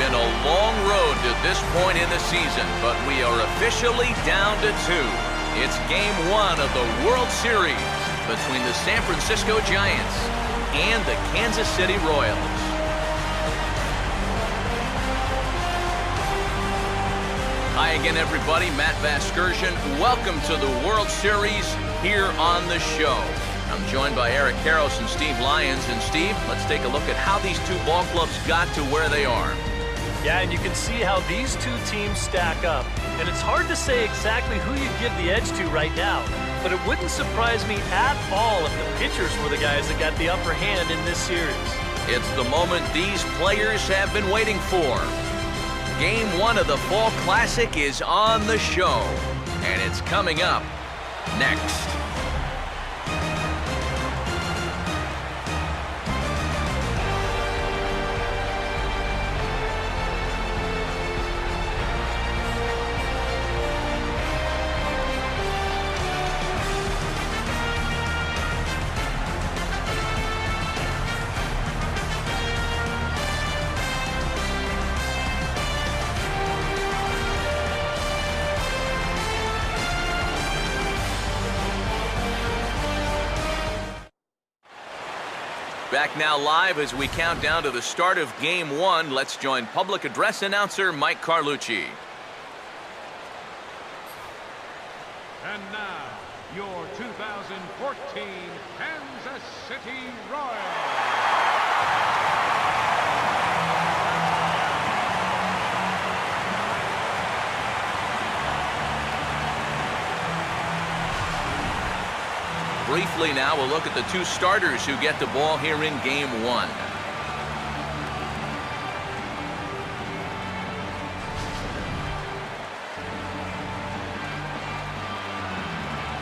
been a long road to this point in the season, but we are officially down to 2. It's Game 1 of the World Series between the San Francisco Giants and the Kansas City Royals. Hi again, everybody. Matt Vasgersian. Welcome to the World Series here on the show. I'm joined by Eric Karros and Steve Lyons. And Steve, let's take a look at how these two ball clubs got to where they are. Yeah, and you can see how these two teams stack up. And it's hard to say exactly who you'd give the edge to right now. But it wouldn't surprise me at all if the pitchers were the guys that got the upper hand in this series. It's the moment these players have been waiting for. Game 1 of the Fall Classic is on the show. And it's coming up next. Back now live as we count down to the start of Game 1. Let's join public address announcer Mike Carlucci. And now, your 2014 Kansas City Royals. Briefly now, we'll look at the two starters who get the ball here in Game 1.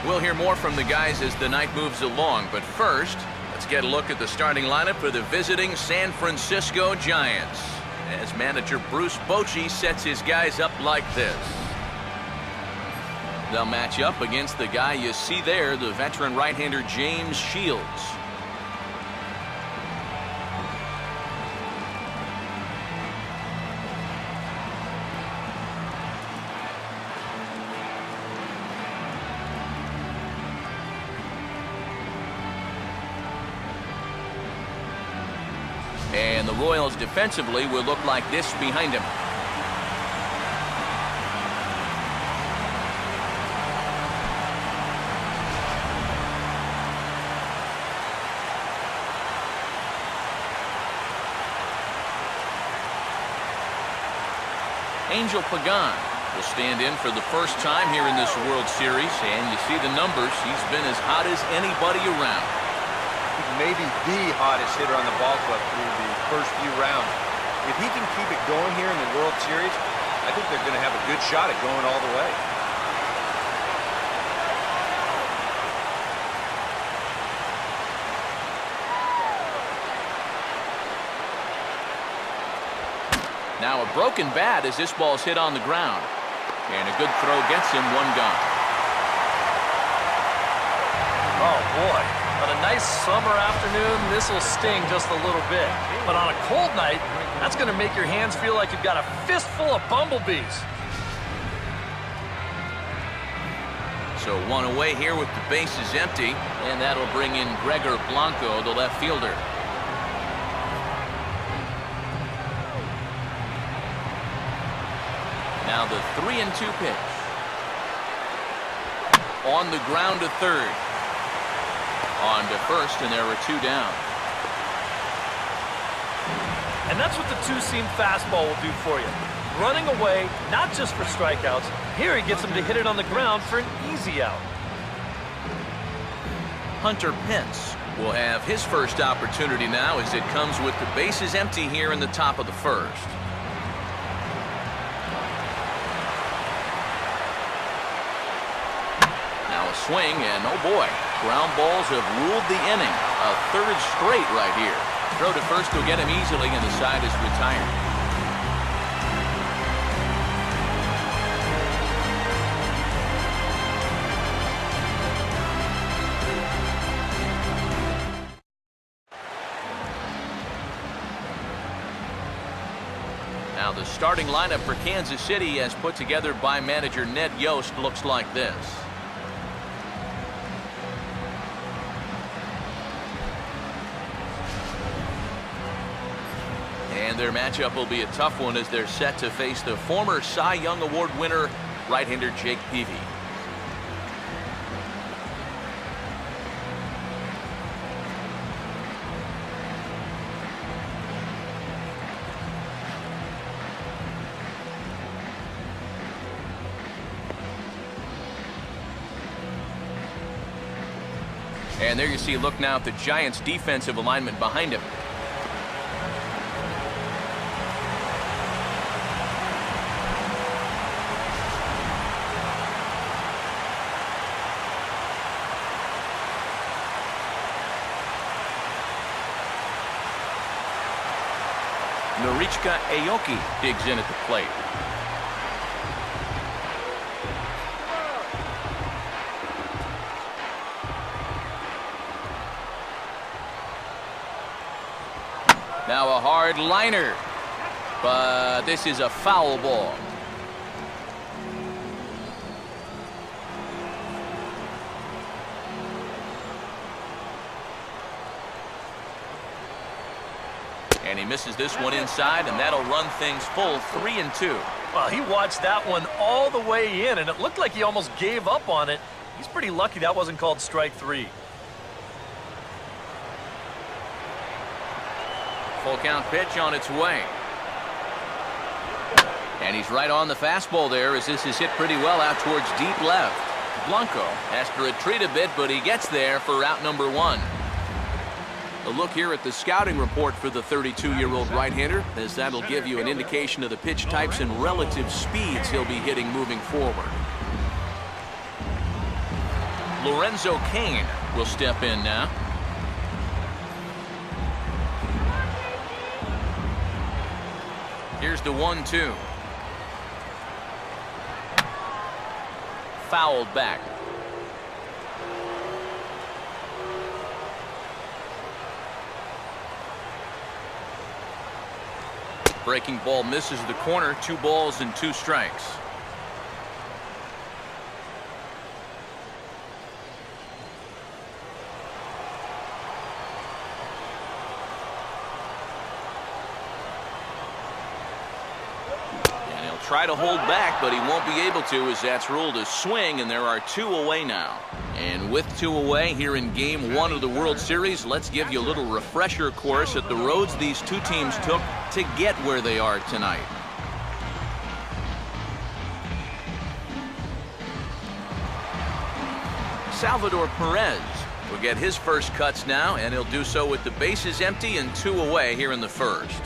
We'll hear more from the guys as the night moves along, but first, let's get a look at the starting lineup for the visiting San Francisco Giants, as manager Bruce Bochy sets his guys up like this. They'll match up against the guy you see there, the veteran right-hander James Shields. And the Royals defensively will look like this behind him. Angel Pagan will stand in for the first time here in this World Series, and you see the numbers. He's been as hot as anybody around. Maybe the hottest hitter on the ball club through the first few rounds. If he can keep it going here in the World Series, I think they're going to have a good shot at going all the way. Now a broken bat as this ball's hit on the ground. And a good throw gets him one gone. Oh, boy. On a nice summer afternoon, this will sting just a little bit. But on a cold night, that's going to make your hands feel like you've got a fistful of bumblebees. So one away here with the bases empty. And that'll bring in Gregor Blanco, the left fielder. Now the 3-2 pitch. On the ground to third. On to first, and there are 2 down. And that's what the two-seam fastball will do for you. Running away, not just for strikeouts. Here he gets him to hit it on the ground for an easy out. Hunter Pence will have his first opportunity now as it comes with the bases empty here in the top of the first. Swing, and oh boy, ground balls have ruled the inning. A third straight right here. Throw to first will get him easily, and the side is retired. Now the starting lineup for Kansas City, as put together by manager Ned Yost, looks like this. And their matchup will be a tough one as they're set to face the former Cy Young Award winner, right-hander Jake Peavy. And there you see, look now at the Giants' defensive alignment behind him. Norichka Aoki digs in at the plate. Now a hard liner, but this is a foul ball. And he misses this one inside, and that'll run things full 3-2. Well, he watched that one all the way in, and it looked like he almost gave up on it. He's pretty lucky that wasn't called strike 3. Full count pitch on its way. And he's right on the fastball there as this is hit pretty well out towards deep left. Blanco has to retreat a bit, but he gets there for out number 1. A look here at the scouting report for the 32-year-old right-hander, as that'll give you an indication of the pitch types and relative speeds he'll be hitting moving forward. Lorenzo Cain will step in now. Here's the 1-2. Fouled back. Breaking ball misses the corner. 2 balls and 2 strikes. Try to hold back, but he won't be able to as that's ruled a swing, and there are 2 away now. And with 2 away here in Game 1 of the World Series, let's give you a little refresher course at the roads these 2 teams took to get where they are tonight. Salvador Perez will get his first cuts now, and he'll do so with the bases empty and 2 away here in the first.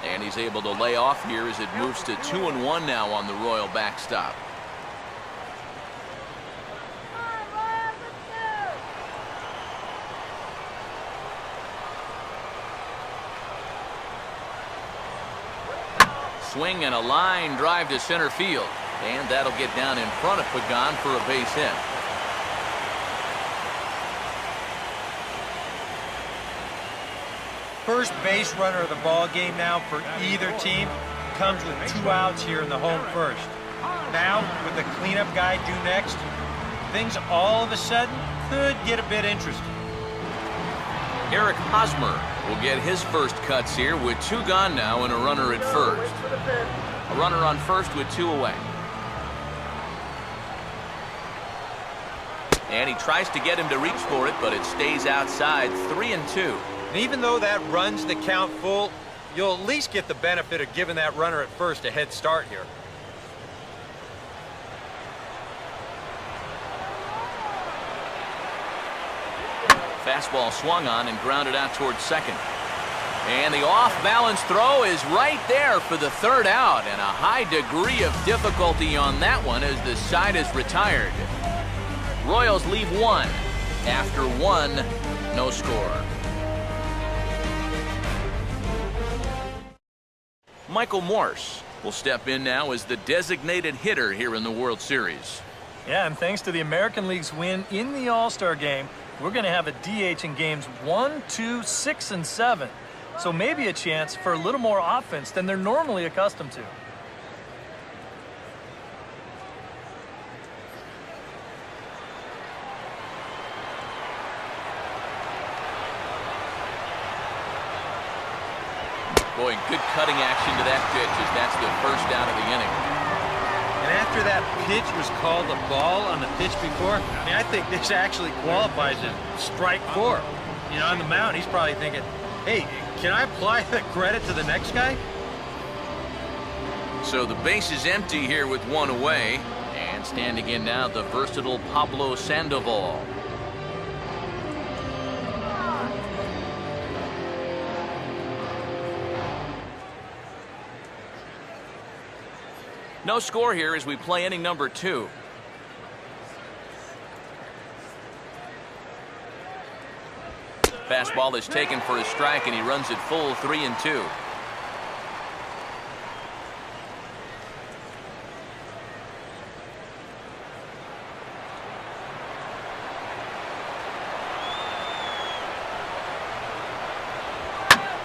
And he's able to lay off here as it moves to 2-1 now on the Royal backstop. Swing and a line drive to center field. And that'll get down in front of Pagan for a base hit. First base runner of the ball game now for either team comes with 2 outs here in the home first. Now, with the cleanup guy due next, things all of a sudden could get a bit interesting. Eric Hosmer will get his first cuts here with 2 gone now and a runner at first. A runner on first with 2 away. And he tries to get him to reach for it, but it stays outside. 3-2. And even though that runs the count full, you'll at least get the benefit of giving that runner at first a head start here. Fastball swung on and grounded out towards second. And the off-balance throw is right there for the 3rd out, and a high degree of difficulty on that one as the side is retired. Royals leave 1. After 1, no score. Michael Morse will step in now as the designated hitter here in the World Series. Yeah, and thanks to the American League's win in the All-Star game, we're going to have a DH in games 1, 2, 6, and 7. So maybe a chance for a little more offense than they're normally accustomed to. Boy, good cutting action to that pitch as that's the first out of the inning. And after that pitch was called a ball on the pitch before, I mean, I think this actually qualifies as strike 4. You know, on the mound, he's probably thinking, hey, can I apply the credit to the next guy? So the base is empty here with one away. And standing in now, the versatile Pablo Sandoval. No score here as we play inning number 2. Fastball is taken for a strike, and he runs it full 3-2.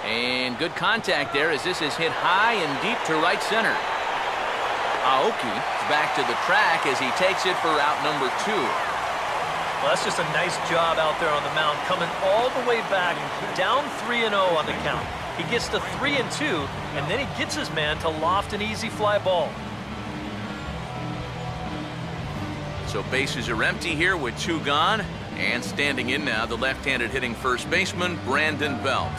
And good contact there as this is hit high and deep to right center. Aoki is back to the track as he takes it for out number 2. Well, that's just a nice job out there on the mound, coming all the way back, down 3-0 on the count. He gets to 3-2, and then he gets his man to loft an easy fly ball. So bases are empty here with 2 gone. And standing in now, the left-handed hitting first baseman, Brandon Belt.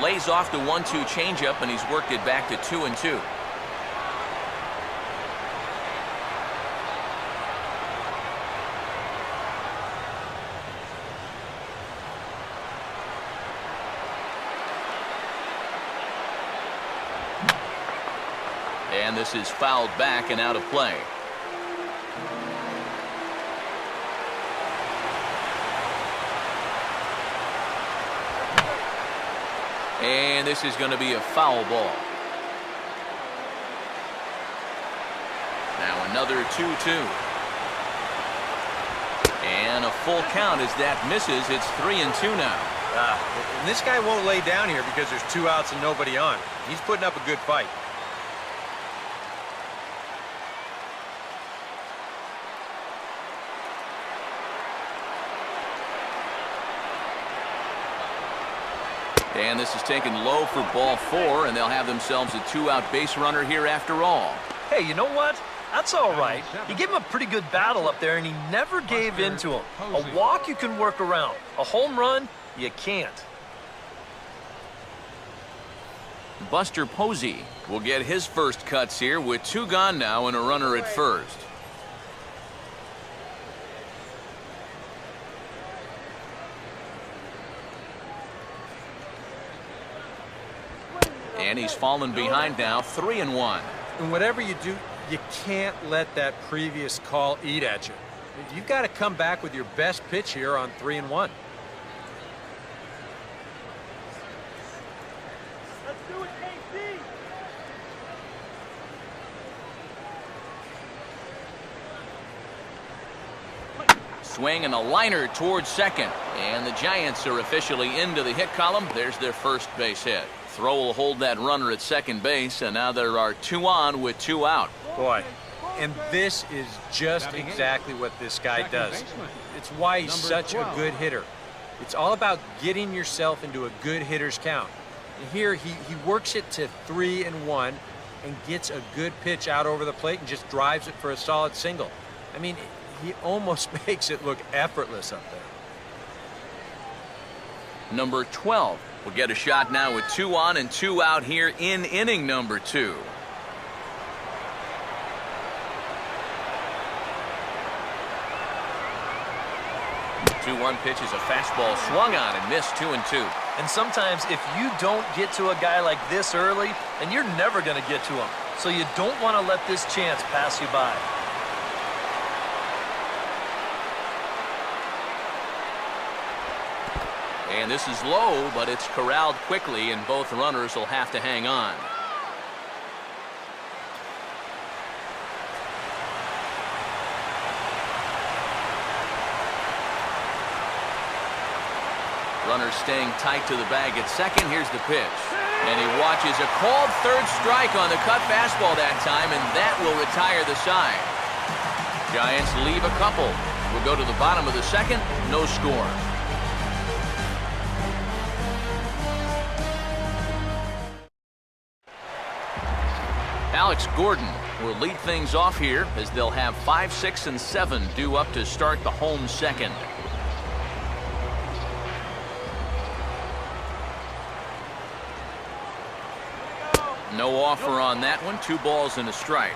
Lays off the 1-2 changeup, and he's worked it back to 2-2. And this is fouled back and out of play. And this is going to be a foul ball. Now another 2-2. And a full count as that misses. It's 3-2 now. And this guy won't lay down here because there's 2 outs and nobody on. He's putting up a good fight. And this is taken low for ball 4, and they'll have themselves a 2-out base runner here after all. Hey, you know what? That's all right. He gave him a pretty good battle up there, and he never gave in to him. A walk you can work around. A home run, you can't. Buster Posey will get his first cuts here with 2 gone now and a runner at first. And he's fallen behind now, 3-1. And whatever you do, you can't let that previous call eat at you. You've got to come back with your best pitch here on 3-1. Let's do it, KC. Swing and a liner towards second. And the Giants are officially into the hit column. There's their first base hit. Throw will hold that runner at second base, and now there are 2 on with 2 out. Boy, and this is just exactly what this guy does. It's why he's such a good hitter. It's all about getting yourself into a good hitter's count. And here, he works it to 3-1 and gets a good pitch out over the plate and just drives it for a solid single. I mean, he almost makes it look effortless up there. Number 12 will get a shot now with 2 on and 2 out here in inning number 2. 2-1 pitch is a fastball swung on and missed 2-2. And sometimes if you don't get to a guy like this early, then you're never going to get to him. So you don't want to let this chance pass you by. And this is low, but it's corralled quickly, and both runners will have to hang on. Runner staying tight to the bag at second. Here's the pitch. And he watches a called third strike on the cut fastball that time, and that will retire the side. Giants leave a couple. We'll go to the bottom of the second. No score. Alex Gordon will lead things off here as they'll have 5, 6, and 7 due up to start the home second. No offer on that one. 2 balls and a strike.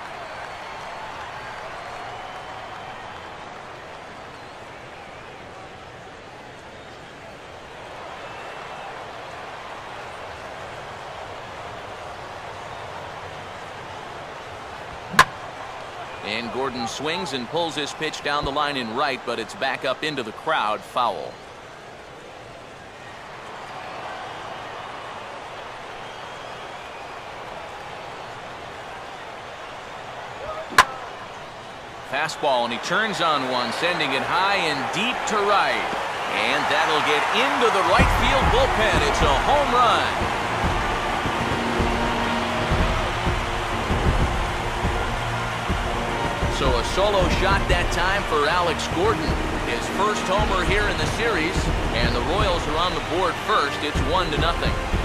And Gordon swings and pulls his pitch down the line in right, but it's back up into the crowd, foul. Fastball, and he turns on one, sending it high and deep to right. And that'll get into the right field bullpen. It's a home run. So a solo shot that time for Alex Gordon. His first homer here in the series, and the Royals are on the board first. It's 1-0.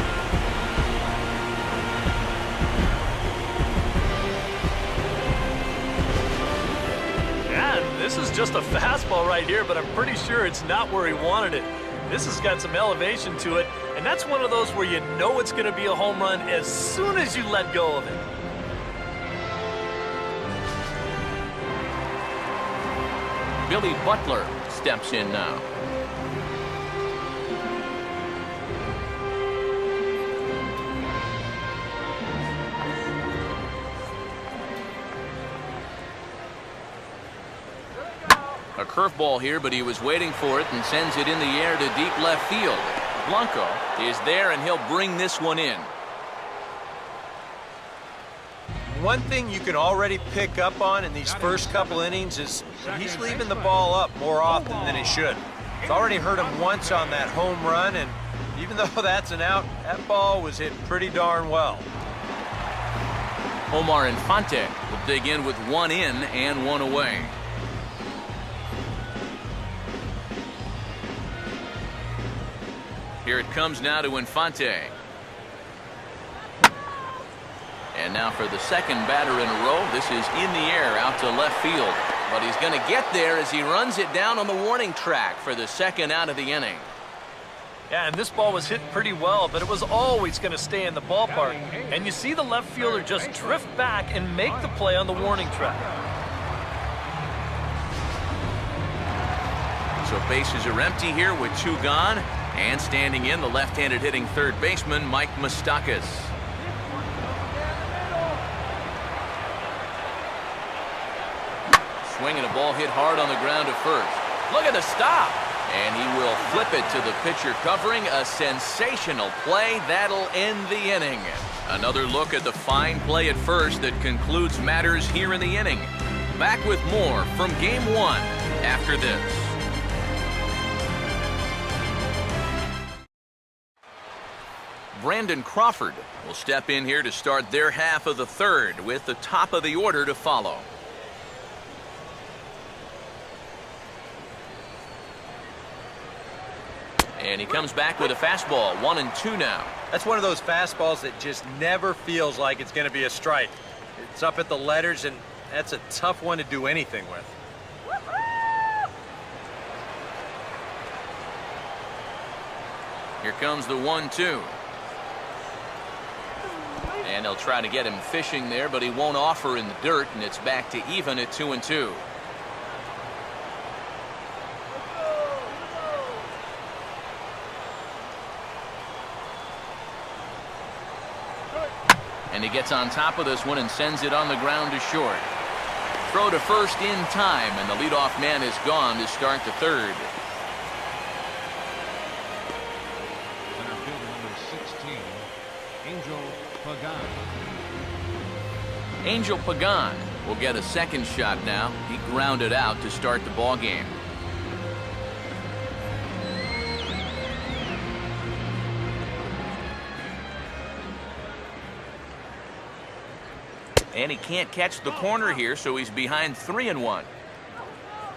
This is just a fastball right here, but I'm pretty sure it's not where he wanted it. This has got some elevation to it, and that's one of those where you know it's going to be a home run as soon as you let go of it. Billy Butler steps in now. A curveball here, but he was waiting for it and sends it in the air to deep left field. Blanco is there, and he'll bring this one in. One thing you can already pick up on in these first couple innings is he's leaving the ball up more often than he should. It's already hurt him once on that home run, and even though that's an out, that ball was hit pretty darn well. Omar Infante will dig in with 1 in and 1 away. Here it comes now to Infante. And now for the second batter in a row. This is in the air out to left field. But he's going to get there as he runs it down on the warning track for the second out of the inning. Yeah, and this ball was hit pretty well, but it was always going to stay in the ballpark. And you see the left fielder just drift back and make the play on the warning track. So bases are empty here with 2 gone. And standing in, the left-handed hitting third baseman, Mike Moustakas. Swinging a ball hit hard on the ground at first. Look at the stop. And he will flip it to the pitcher covering. A sensational play. That'll end the inning. Another look at the fine play at first that concludes matters here in the inning. Back with more from Game 1 after this. Brandon Crawford will step in here to start their half of the third with the top of the order to follow. And he comes back with a fastball, 1-2 now. That's one of those fastballs that just never feels like it's going to be a strike. It's up at the letters, and that's a tough one to do anything with. Here comes the 1-2. And they'll try to get him fishing there, but he won't offer in the dirt, and it's back to even at 2-2. And he gets on top of this one and sends it on the ground to short. Throw to first in time, and the leadoff man is gone to start the third. 16, Angel Pagan. Angel Pagan will get a second shot now. He grounded out to start the ball game. And he can't catch the corner here, so he's behind 3-1.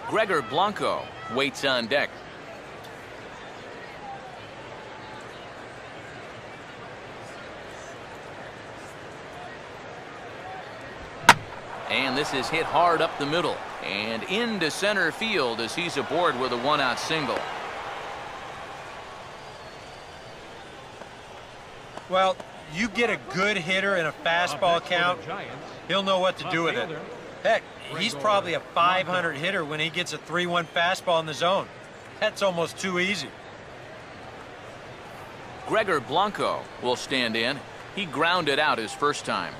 Gregor Blanco waits on deck. And this is hit hard up the middle and into center field as he's aboard with a one-out single. Well, you get a good hitter in a fastball count, he'll know what to do with it. Heck, he's probably a 500 hitter when he gets a 3-1 fastball in the zone. That's almost too easy. Gregor Blanco will stand in. He grounded out his first time.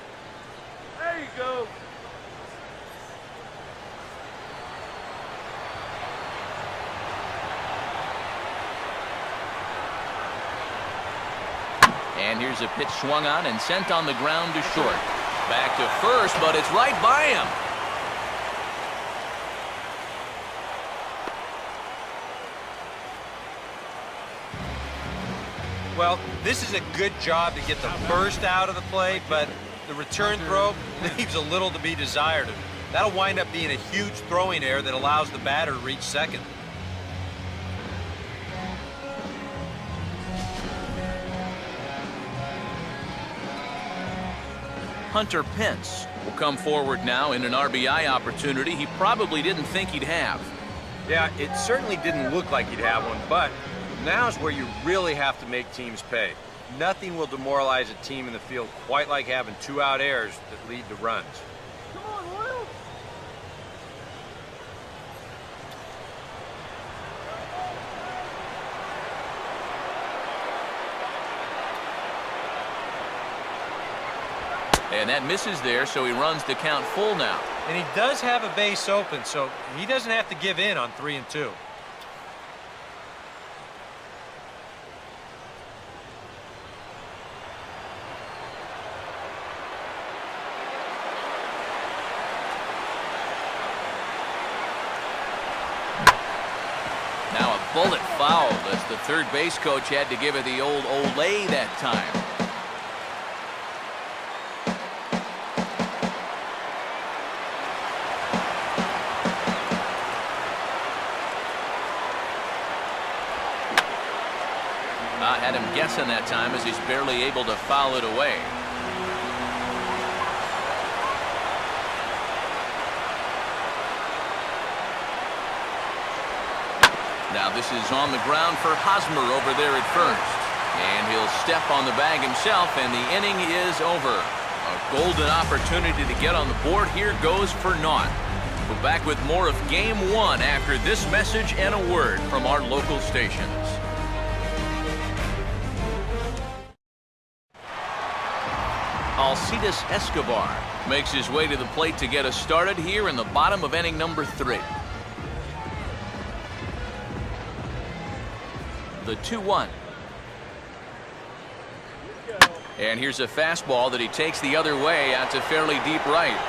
There you go. And here's a pitch swung on and sent on the ground to short. Back to first, but it's right by him. Well, this is a good job to get the first out of the play, but the return throw leaves a little to be desired. That'll wind up being a huge throwing error that allows the batter to reach second. Hunter Pence will come forward now in an RBI opportunity he probably didn't think he'd have. Yeah, it certainly didn't look like he'd have one, but now's where you really have to make teams pay. Nothing will demoralize a team in the field quite like having two-out errors that lead to runs. And that misses there, so he runs the count full now. And he does have a base open, so he doesn't have to give in on 3-2. Now a bullet foul as the third base coach had to give it the old Olay that time. Had him guessing that time as he's barely able to foul it away. Now this is on the ground for Hosmer over there at first. And he'll step on the bag himself, and the inning is over. A golden opportunity to get on the board here goes for naught. We're back with more of Game 1 after this message and a word from our local stations. Alcides Escobar makes his way to the plate to get us started here in the bottom of inning number 3. The 2-1. And here's a fastball that he takes the other way out to fairly deep right.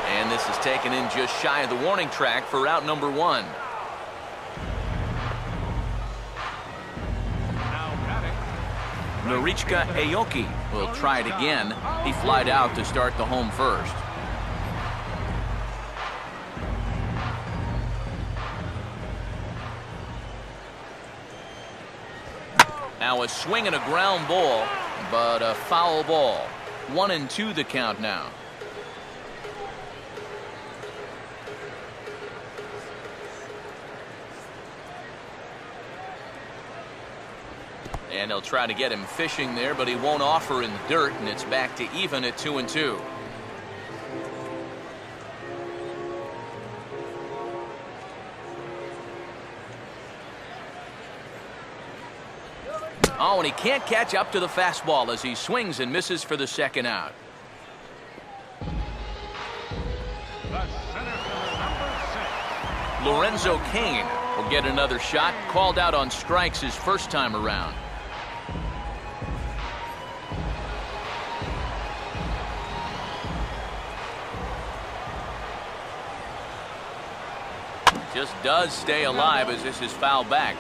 And this is taken in just shy of the warning track for out number 1. Norichka Aoki will try it again. He flied out to start the home first. Now a swing and a ground ball, but a foul ball. 1-2 the count now. And they'll try to get him fishing there, but he won't offer in the dirt, and it's back to even at 2-2. Oh, and he can't catch up to the fastball as he swings and misses for the second out. Lorenzo Cain will get another shot, called out on strikes his first time around. just does stay alive as this is fouled back.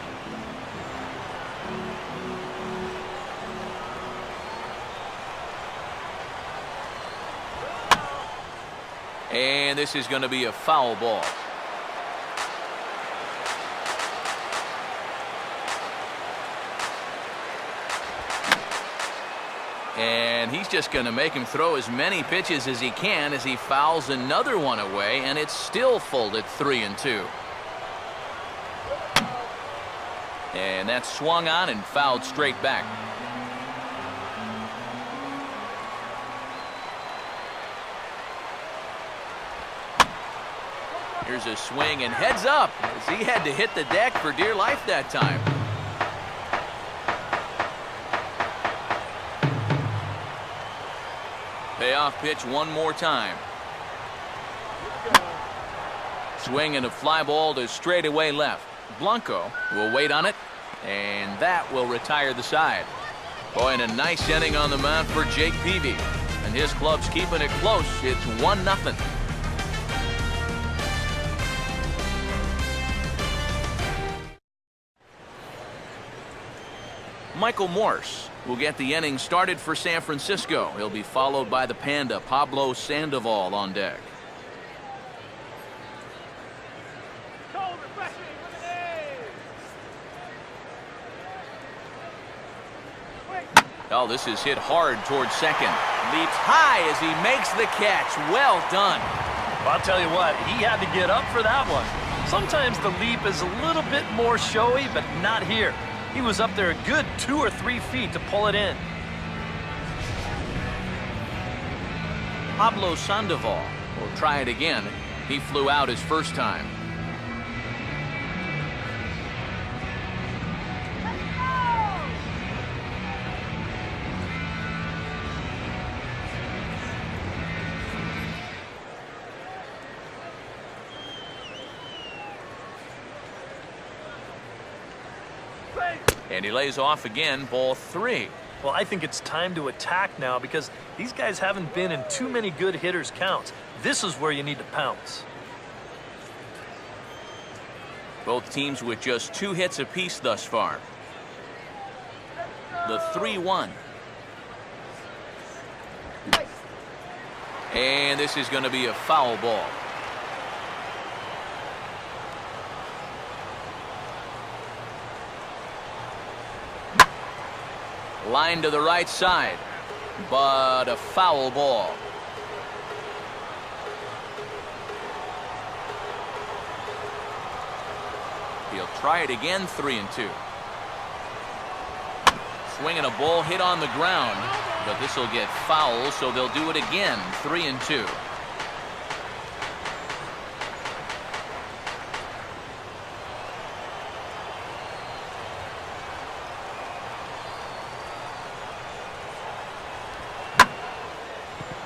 And this is going to be a foul ball. And he's just going to make him throw as many pitches as he can as he fouls another one away, and it's still folded 3-2. And that's swung on and fouled straight back. Here's a swing and heads up as he had to hit the deck for dear life that time. Payoff pitch one more time. Swing and a fly ball to straightaway left. Blanco will wait on it, and that will retire the side. Boy, and a nice inning on the mound for Jake Peavy. And his club's keeping it close. It's 1-0. Michael Morse will get the inning started for San Francisco. He'll be followed by the Panda, Pablo Sandoval, on deck. Oh, this is hit hard towards second. Leaps high as he makes the catch. Well done. Well, I'll tell you what, he had to get up for that one. Sometimes the leap is a little bit more showy, but not here. He was up there a good 2 or 3 feet to pull it in. Pablo Sandoval will try it again. He flew out his first time. And he lays off again, ball 3. Well, I think it's time to attack now because these guys haven't been in too many good hitters' counts. This is where you need to pounce. Both teams with just 2 hits apiece thus far. The 3-1. And this is going to be a foul ball. Line to the right side, but a foul ball. He'll try it again, 3-2. Swinging a ball hit on the ground, but this will get foul, so they'll do it again, 3-2.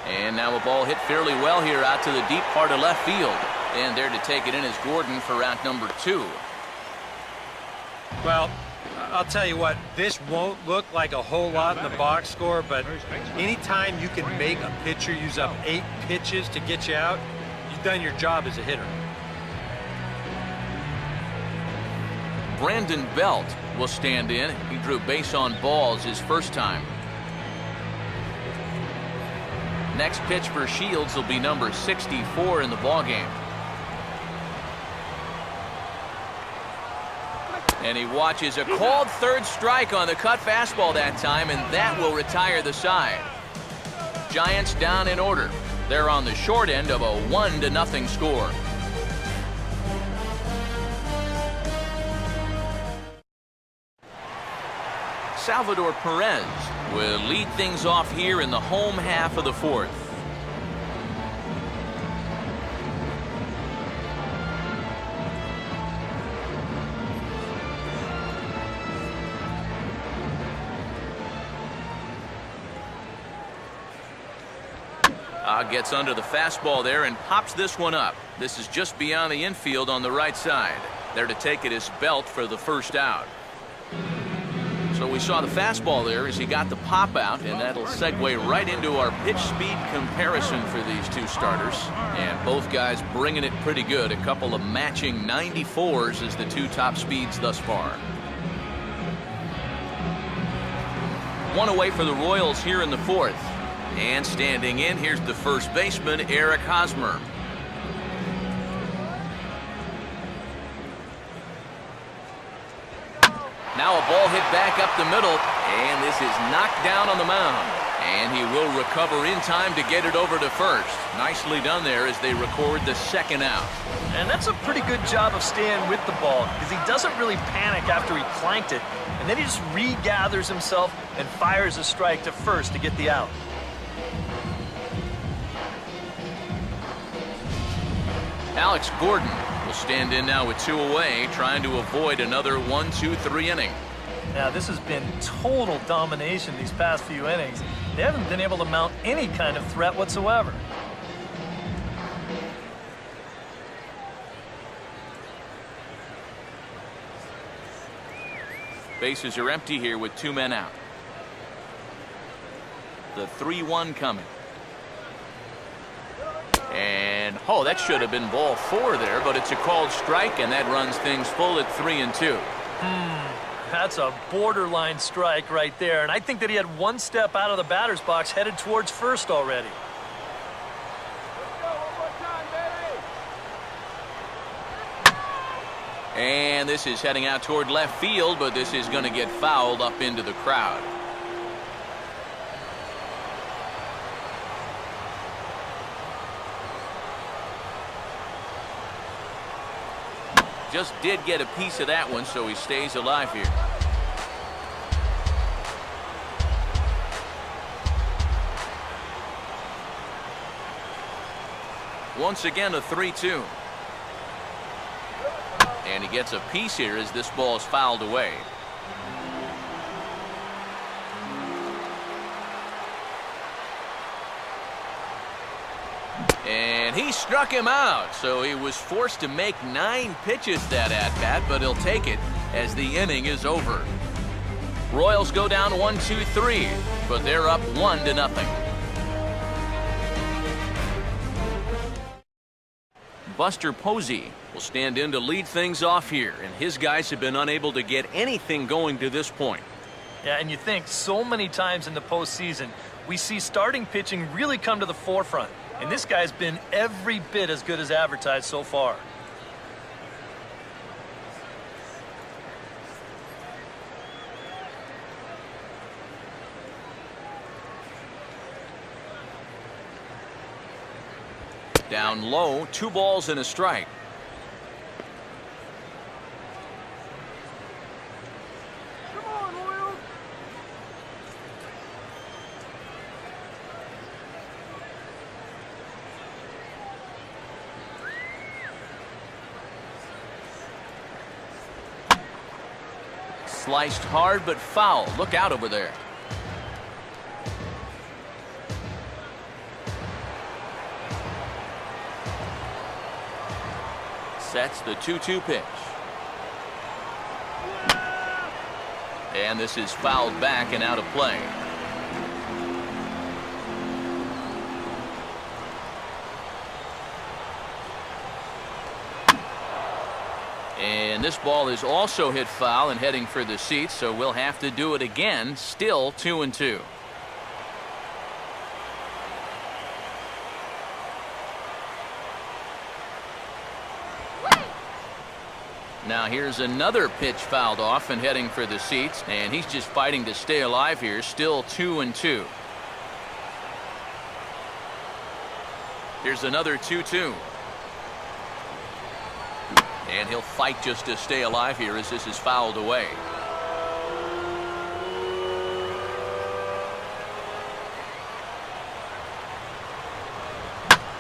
And now a ball hit fairly well here out to the deep part of left field. And there to take it in is Gordon for out number 2. Well, I'll tell you what, this won't look like a whole lot in the box score, but anytime you can make a pitcher use up 8 pitches to get you out, you've done your job as a hitter. Brandon Belt will stand in. He drew base on balls his first time. Next pitch for Shields will be number 64 in the ballgame. And he watches a called third strike on the cut fastball that time, and that will retire the side. Giants down in order. They're on the short end of a 1-0 score. Salvador Perez will lead things off here in the home half of the 4th. Gets under the fastball there and pops this one up. This is just beyond the infield on the right side. There to take it is Belt for the first out. So So we saw the fastball there as he got the pop out, and that'll segue right into our pitch speed comparison for these two starters. And both guys bringing it pretty good. A couple of matching 94s as the two top speeds thus far. One away for the Royals here in the fourth. And standing in, here's the first baseman, Eric Hosmer. Now a ball hit back up the middle, and this is knocked down on the mound. And he will recover in time to get it over to first. Nicely done there as they record the second out. And that's a pretty good job of staying with the ball, because he doesn't really panic after he clanked it. And then he just regathers himself and fires a strike to first to get the out. Alex Gordon will stand in now with 2 away, trying to avoid another 1-2-3 inning. Now, this has been total domination these past few innings. They haven't been able to mount any kind of threat whatsoever. Bases are empty here with 2 men out. The 3-1 coming. And, oh, that should have been ball 4 there, but it's a called strike, and that runs things full at 3-2. That's a borderline strike right there, and I think that he had 1 step out of the batter's box headed towards first already. And this is heading out toward left field, but this is going to get fouled up into the crowd. Just did get a piece of that one, so he stays alive here. Once again, a 3-2. And he gets a piece here as this ball is fouled away. And he struck him out, so he was forced to make 9 pitches that at-bat, but he'll take it as the inning is over. Royals go down 1-2-3, but they're up 1-0. Buster Posey will stand in to lead things off here, and his guys have been unable to get anything going to this point. Yeah, and you think so many times in the postseason, we see starting pitching really come to the forefront. And this guy's been every bit as good as advertised so far. Down low, 2 balls and a strike. Sliced hard but foul. Look out over there. Sets the 2-2 pitch. And this is fouled back and out of play. And this ball is also hit foul and heading for the seats, so we'll have to do it again. Still 2-2. Now here's another pitch fouled off and heading for the seats, and he's just fighting to stay alive here. Still 2-2. Here's another 2-2. And he'll fight just to stay alive here as this is fouled away.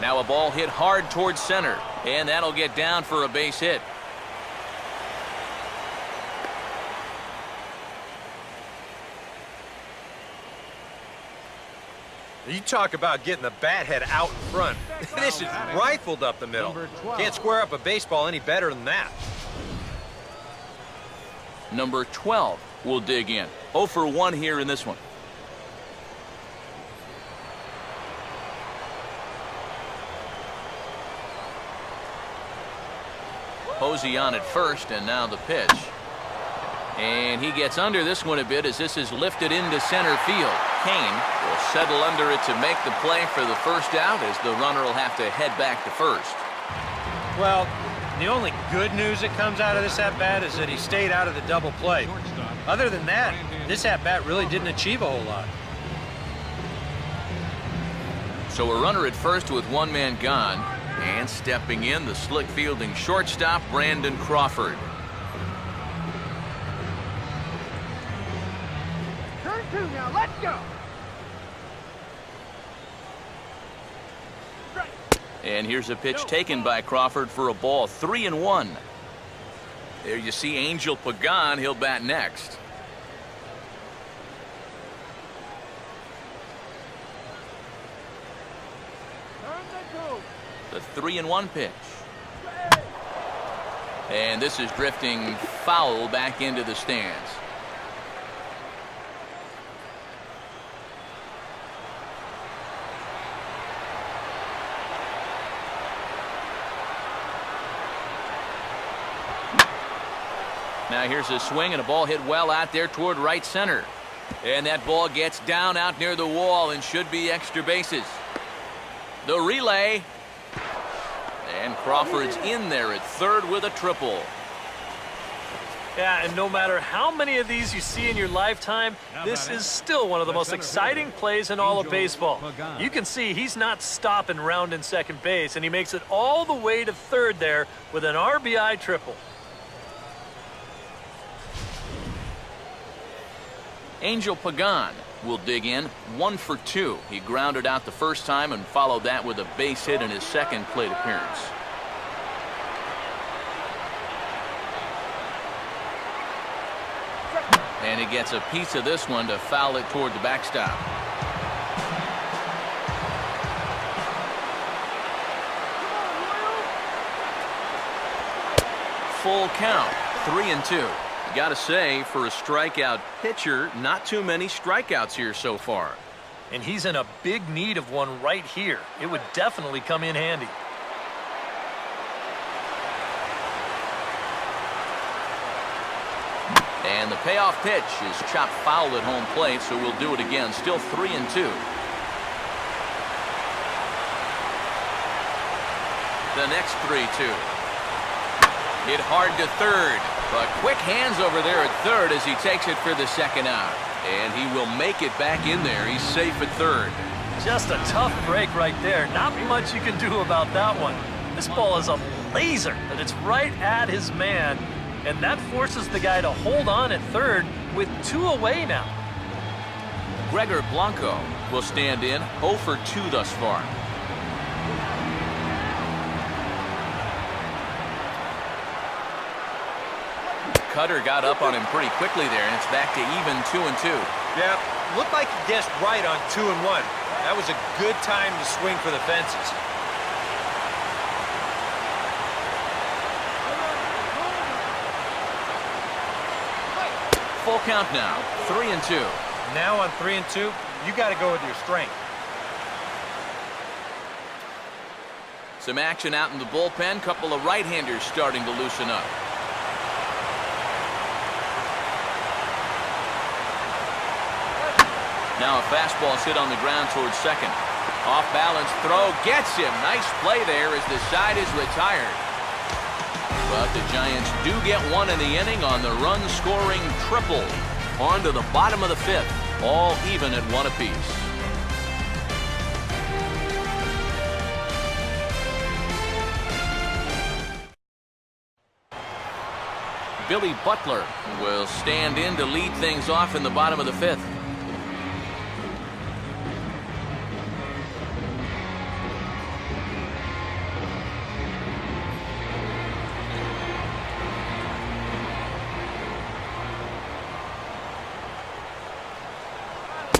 Now a ball hit hard towards center, and that'll get down for a base hit. You talk about getting the bat head out in front. This is rifled up the middle. Can't square up a baseball any better than that. Number 12 will dig in. 0 for 1 here in this one. Posey on at first, and now the pitch. And he gets under this one a bit as this is lifted into center field. Kane will settle under it to make the play for the first out, as the runner will have to head back to first. Well, the only good news that comes out of this at-bat is that he stayed out of the double play. Other than that, this at-bat really didn't achieve a whole lot. So a runner at first with one man gone, and stepping in, the slick fielding shortstop, Brandon Crawford. Turn 2 now, let's go! And here's a pitch taken by Crawford for a ball. 3-1. There you see Angel Pagan. He'll bat next. The 3-1 pitch. And this is drifting foul back into the stands. Now here's a swing, and a ball hit well out there toward right center. And that ball gets down out near the wall and should be extra bases. The relay. And Crawford's in there at third with a triple. Yeah, and no matter how many of these you see in your lifetime, this is still one of the most exciting plays in all of baseball. You can see he's not stopping rounding second base, and he makes it all the way to third there with an RBI triple. Angel Pagan will dig in. 1 for 2. He grounded out the first time and followed that with a base hit in his second plate appearance. And he gets a piece of this one to foul it toward the backstop. Full count. 3-2. Gotta say, for a strikeout pitcher, not too many strikeouts here so far. And he's in a big need of one right here. It would definitely come in handy. And the payoff pitch is chopped foul at home plate, so we'll do it again. Still 3-2. The next 3-2. Hit hard to third. But quick hands over there at third as he takes it for the second out. And he will make it back in there. He's safe at third. Just a tough break right there. Not much you can do about that one. This ball is a laser, but it's right at his man. And that forces the guy to hold on at third with 2 away now. Gregor Blanco will stand in. 0 for 2 thus far. Cutter got up on him pretty quickly there, and it's back to even 2-2. Yeah, looked like he guessed right on 2-1. That was a good time to swing for the fences. Full count now. 3-2. Now on 3-2, you got to go with your strength. Some action out in the bullpen. Couple of right-handers starting to loosen up. Now a fastball hit on the ground towards second. Off balance throw gets him. Nice play there as the side is retired. But the Giants do get one in the inning on the run-scoring triple. On to the bottom of the 5th. All even at 1 apiece. Billy Butler will stand in to lead things off in the bottom of the 5th.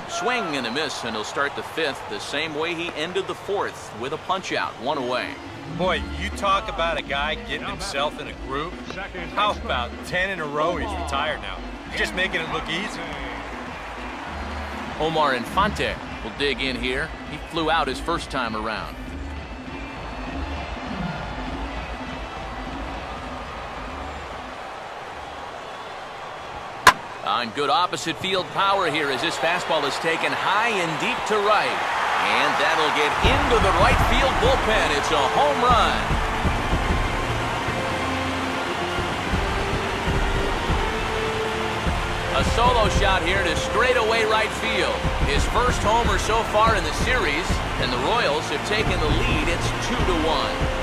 Swing and a miss, and he'll start the 5th the same way he ended the 4th with a punch out, 1 away. Boy, you talk about a guy getting himself in a groove. How about 10 in a row he's retired now? He's just making it look easy. Omar Infante will dig in here. He flew out his first time around. On good opposite field power here as this fastball is taken high and deep to right. And that'll get into the right field bullpen. It's a home run. A solo shot here to straightaway right field. His first homer so far in the series, and the Royals have taken the lead. It's 2-1.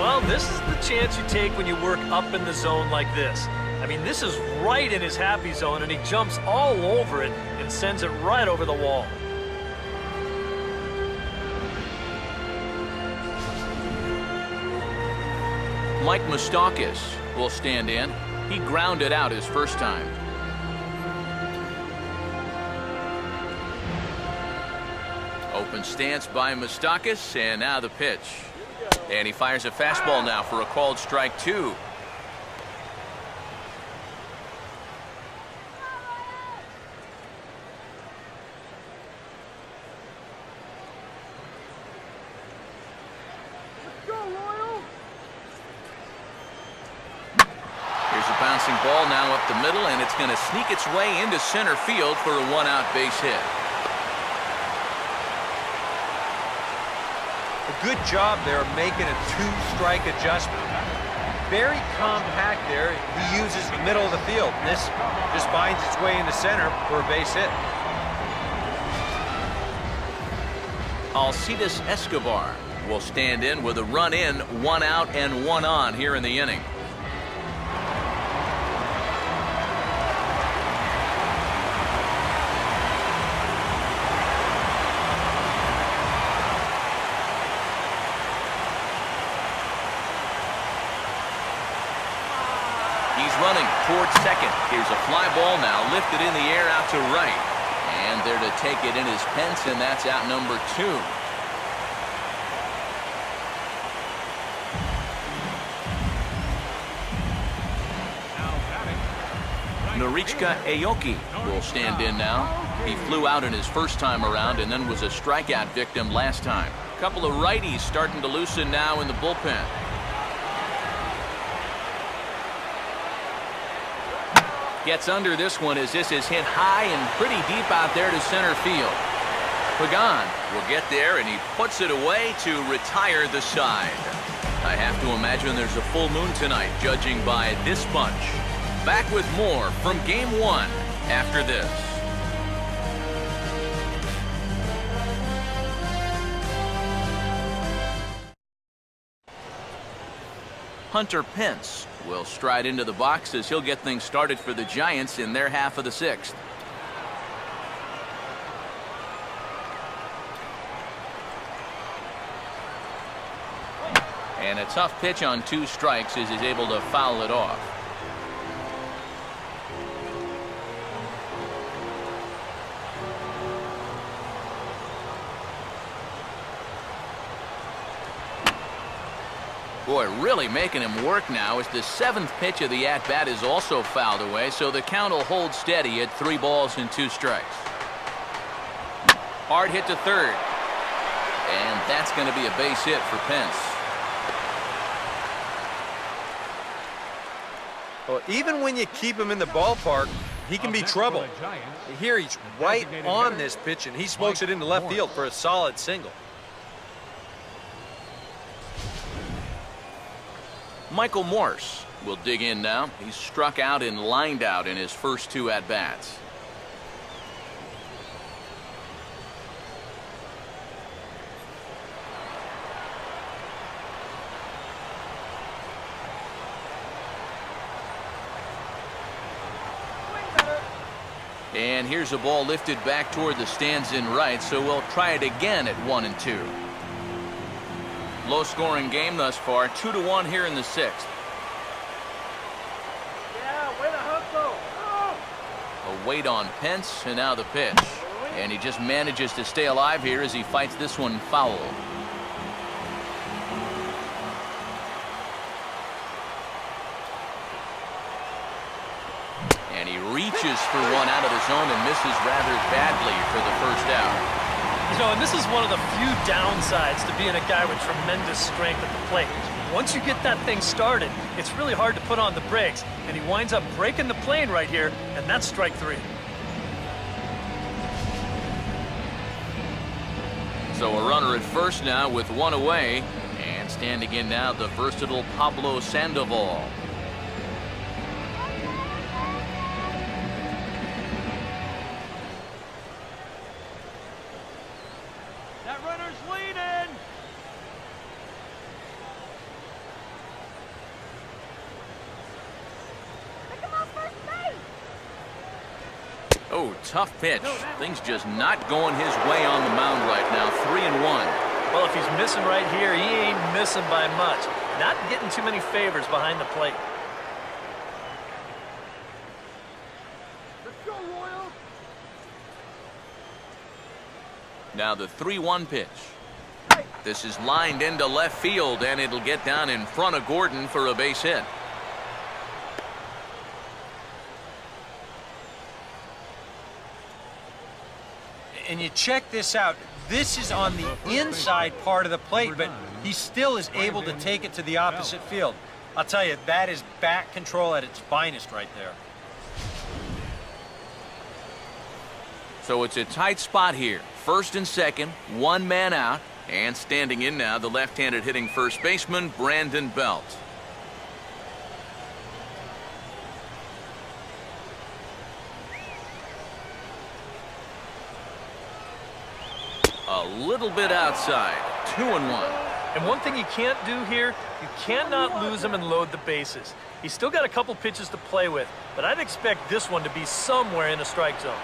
Well, this is the chance you take when you work up in the zone like this. I mean, this is right in his happy zone, and he jumps all over it and sends it right over the wall. Mike Moustakas will stand in. He grounded out his first time. Open stance by Moustakas, and now the pitch. And he fires a fastball now for a called strike 2. Here's a bouncing ball now up the middle, and it's going to sneak its way into center field for a one-out base hit. Good job there of making a two-strike adjustment. Very compact there. He uses the middle of the field. This just finds its way into center for a base hit. Alcides Escobar will stand in with a run in, 1 out and 1 on here in the inning. Running towards second. Here's a fly ball now lifted in the air out to right. And there to take it in his Pence, and that's out number 2. Norichika Aoki will stand in now. He flew out in his first time around and then was a strikeout victim last time. A couple of righties starting to loosen now in the bullpen. Gets under this one as this is hit high and pretty deep out there to center field. Pagan will get there, and he puts it away to retire the side. I have to imagine there's a full moon tonight, judging by this bunch. Back with more from Game 1 after this. Hunter Pence will stride into the box as he'll get things started for the Giants in their half of the 6th. And a tough pitch on 2 strikes as he's able to foul it off. Boy, really making him work now as the 7th pitch of the at-bat is also fouled away, so the count will hold steady at 3 balls and 2 strikes. Hard hit to third. And that's going to be a base hit for Pence. Well, even when you keep him in the ballpark, he can be trouble. Here he's right on this pitch, and he smokes it into left field for a solid single. Michael Morse will dig in now. He's struck out and lined out in his first 2 at-bats. And here's a ball lifted back toward the stands in right, so we'll try it again at 1 and 2. Low-scoring game thus far, 2-1 here in the 6th. Yeah, way to hustle. Oh. A weight on Pence, and now the pitch. And he just manages to stay alive here as he fights this one foul. And he reaches for one out of the zone and misses rather badly for the first out. You know, and this is one of the few downsides to being a guy with tremendous strength at the plate. Once you get that thing started, it's really hard to put on the brakes, and he winds up breaking the plane right here, and that's strike 3. So a runner at first now with one away, and standing in now the versatile Pablo Sandoval. That runner's leading. Pick him up first base. Oh, tough pitch. Things just not going his way on the mound right now. 3-1. Well, if he's missing right here, he ain't missing by much. Not getting too many favors behind the plate. Let's go, Royals. Now the 3-1 pitch. This is lined into left field, and it'll get down in front of Gordon for a base hit. And you check this out. This is on the inside part of the plate, but he still is able to take it to the opposite field. I'll tell you, that is bat control at its finest right there. So it's a tight spot here. First and second, one man out, and standing in now the left-handed hitting first baseman, Brandon Belt. A little bit outside, 2-1. And one thing you can't do here, you cannot lose him and load the bases. He's still got a couple pitches to play with, but I'd expect this one to be somewhere in the strike zone.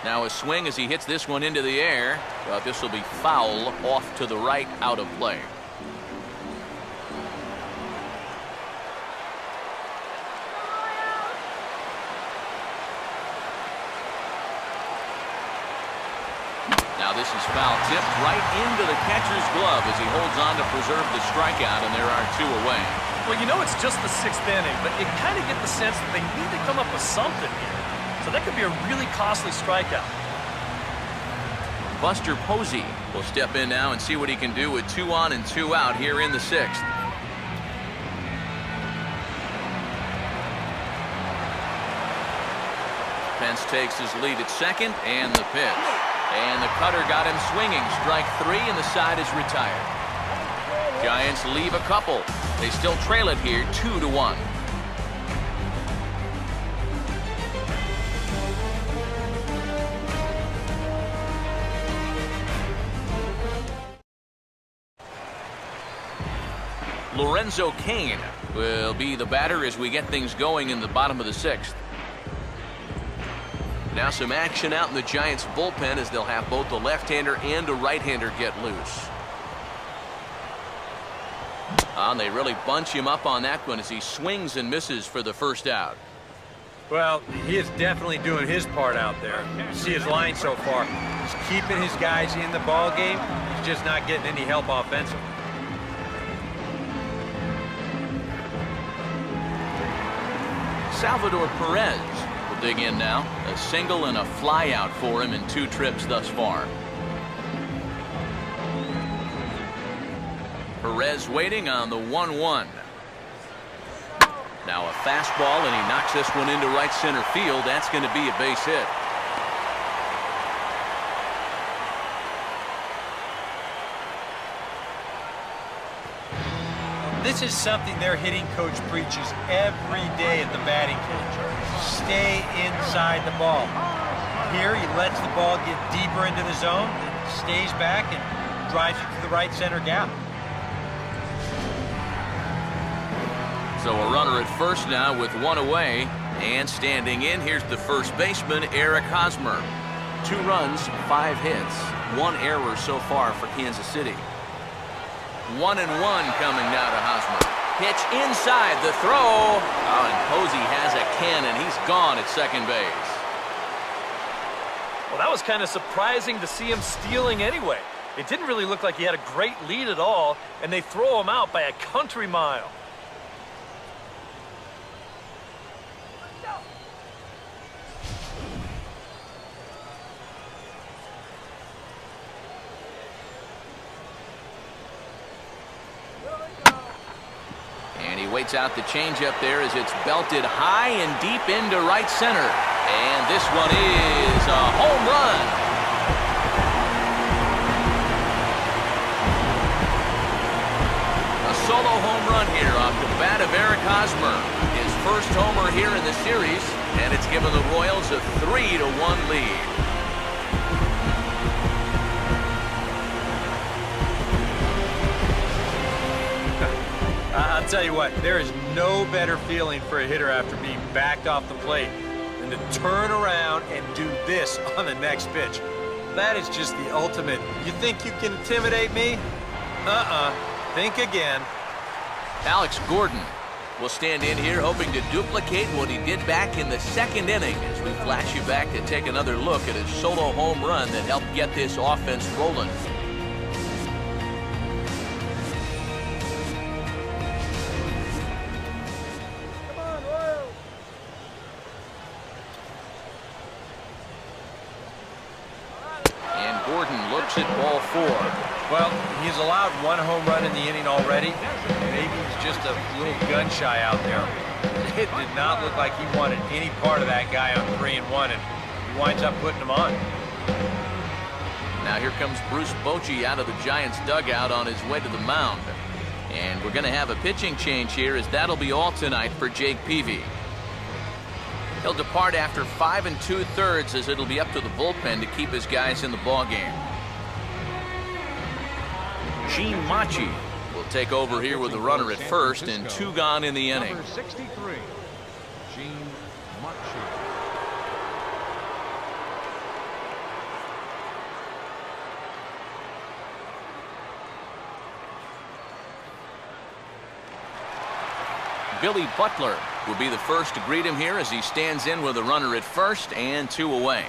Now a swing as he hits this one into the air, but this will be foul off to the right, out of play. Now this is foul tipped right into the catcher's glove as he holds on to preserve the strikeout, and there are 2 away. Well, you know it's just the 6th inning, but you kind of get the sense that they need to come up with something here. So that could be a really costly strikeout. Buster Posey will step in now and see what he can do with 2 on and 2 out here in the 6th. Pence takes his lead at second, and the pitch. And the cutter got him swinging. Strike 3, and the side is retired. Giants leave a couple. They still trail it here 2-1. Lorenzo Cain will be the batter as we get things going in the bottom of the 6th. Now some action out in the Giants bullpen as they'll have both a left-hander and a right-hander get loose. And they really bunch him up on that one as he swings and misses for the first out. Well, he is definitely doing his part out there. You see his line so far. He's keeping his guys in the ball game. He's just not getting any help offensively. Salvador Perez will dig in now. A single and a fly out for him in 2 trips thus far. Perez waiting on the 1-1. Now a fastball, and he knocks this one into right center field. That's going to be a base hit. This is something their hitting coach preaches every day at the batting cage. Stay inside the ball. Here he lets the ball get deeper into the zone, stays back, and drives it to the right center gap. So a runner at first now with 1 away, and standing in, here's the first baseman, Eric Hosmer. 2 runs, 5 hits, 1 error so far for Kansas City. 1-1 coming now to Hosmer. Pitch inside, the throw. Oh, and Posey has a cannon. He's gone at second base. Well, that was kind of surprising to see him stealing anyway. It didn't really look like he had a great lead at all, and they throw him out by a country mile. And he waits out the changeup there as it's belted high and deep into right center. And this one is a home run. A solo home run here off the bat of Eric Hosmer. His first homer here in the series, and it's given the Royals a 3-1 lead. I'll tell you what, there is no better feeling for a hitter after being backed off the plate than to turn around and do this on the next pitch. That is just the ultimate. You think you can intimidate me? Think again. Alex Gordon will stand in here hoping to duplicate what he did back in the second inning as we flash you back to take another look at his solo home run that helped get this offense rolling. At ball 4. Well, he's allowed one home run in the inning already. Maybe he's just a little gun shy out there. It did not look like he wanted any part of that guy on 3-1, and he winds up putting him on. Now here comes Bruce Bochy out of the Giants dugout on his way to the mound. And we're going to have a pitching change here, as that'll be all tonight for Jake Peavy. He'll depart after 5 2/3 as it'll be up to the bullpen to keep his guys in the ballgame. Gene Machi will take over here with a runner at first and 2 gone in the inning. Number 63, Gene Machi. Billy Butler will be the first to greet him here as he stands in with a runner at first and 2 away.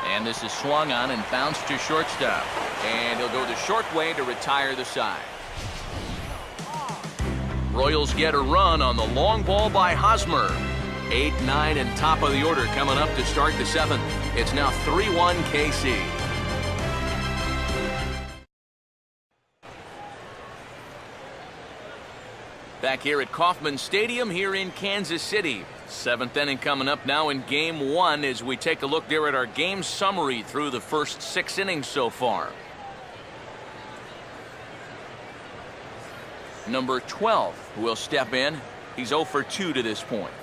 And this is swung on and bounced to shortstop. And he'll go the short way to retire the side. Royals get a run on the long ball by Hosmer. 8, 9, and top of the order coming up to start the 7th. It's now 3-1 KC. Back here at Kauffman Stadium here in Kansas City. 7th inning coming up now in Game 1 as we take a look there at our game summary through the first 6 innings so far. Number 12 will step in. He's 0 for 2 to this point.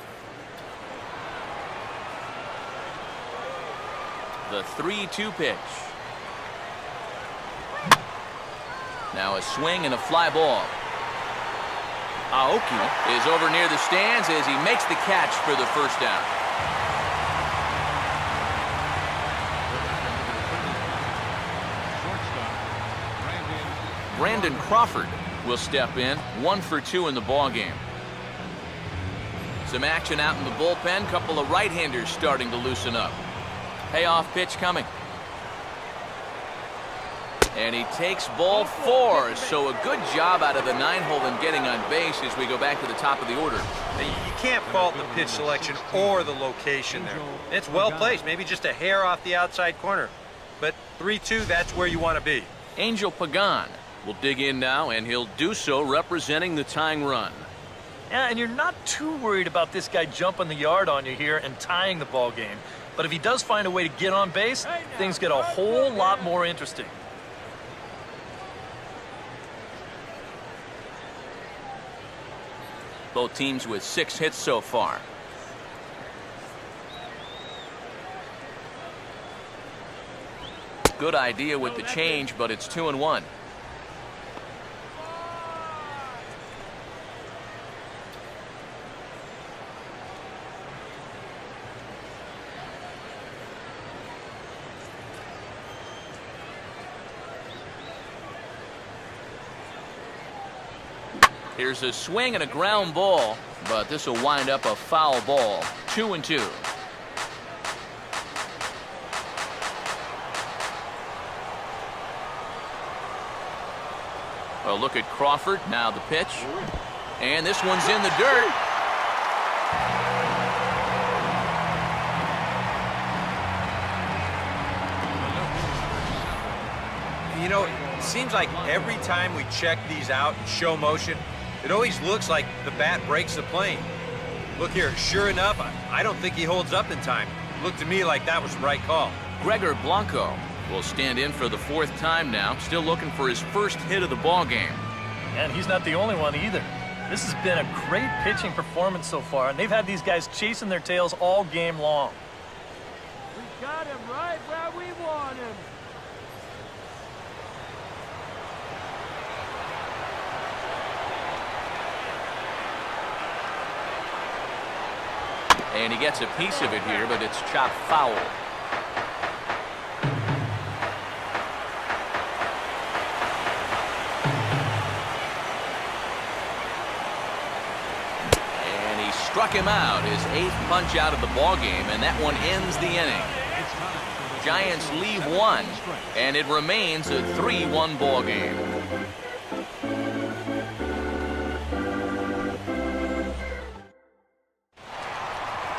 The 3-2 pitch. Now a swing and a fly ball. Aoki is over near the stands as he makes the catch for the first down. Brandon Crawford will step in, 1 for 2 in the ballgame. Some action out in the bullpen. Couple of right-handers starting to loosen up. Payoff pitch coming. And he takes ball 4. So a good job out of the 9-hole in getting on base as we go back to the top of the order. You can't fault the pitch selection or the location there. It's well placed, maybe just a hair off the outside corner. But 3-2, that's where you want to be. Angel Pagan will dig in now, and he'll do so representing the tying run. Yeah, and you're not too worried about this guy jumping the yard on you here and tying the ball game. But if he does find a way to get on base, things get a whole lot more interesting. Both teams with 6 hits so far. Good idea with the change, but it's 2-1. Here's a swing and a ground ball, but this will wind up a foul ball. 2-2. Well, look at Crawford. Now the pitch. And this one's in the dirt. You know, it seems like every time we check these out in show motion, it always looks like the bat breaks the plane. Look here, sure enough, I don't think he holds up in time. Looked to me like that was the right call. Gregor Blanco will stand in for the 4th time now, still looking for his first hit of the ball game. And he's not the only one either. This has been a great pitching performance so far, and they've had these guys chasing their tails all game long. We got him right where we want him. And he gets a piece of it here, but it's chopped foul. And he struck him out, his 8th punch out of the ball game, and that one ends the inning. Giants leave 1, and it remains a 3-1 ball game.